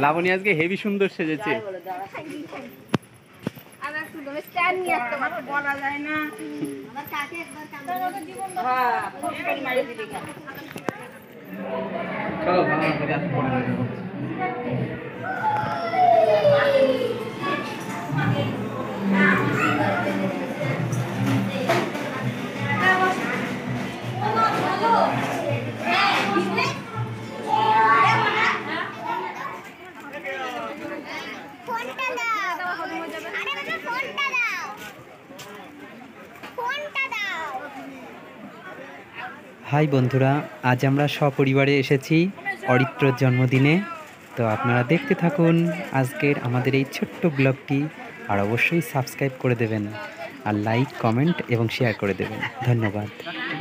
লাবণী আজকে হেভি সুন্দর সেজেছে। হাই বন্ধুরা, আজ আমরা সপরিবারে এসেছি অরিত্রর জন্মদিনে। তো আপনারা দেখতে থাকুন আজকের আমাদের এই ছোট্ট ব্লগটি, আর অবশ্যই সাবস্ক্রাইব করে দেবেন, আর লাইক, কমেন্ট এবং শেয়ার করে দেবেন। ধন্যবাদ।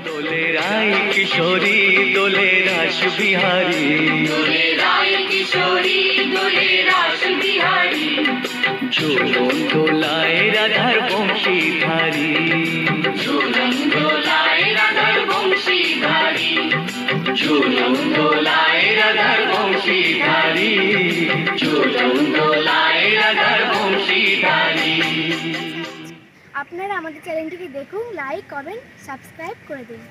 দোলে রায় কিশোরী দোলে রাস বিহারী, দোলে রায় কিশোরী দোলে রাস বিহারী, ঝুলন দোলায় রাধার বংশীধারী, ঝুলন দোলায় রাধার বংশীধারী, ঝুলন দোলায় রাধার বংশীধারী, ঝুলন দোলায় রাধার বংশীধারী। আপনারা আমাদের চ্যানেলটিকে দেখুন, লাইক, কমেন্ট, সাবস্ক্রাইব করে দিন।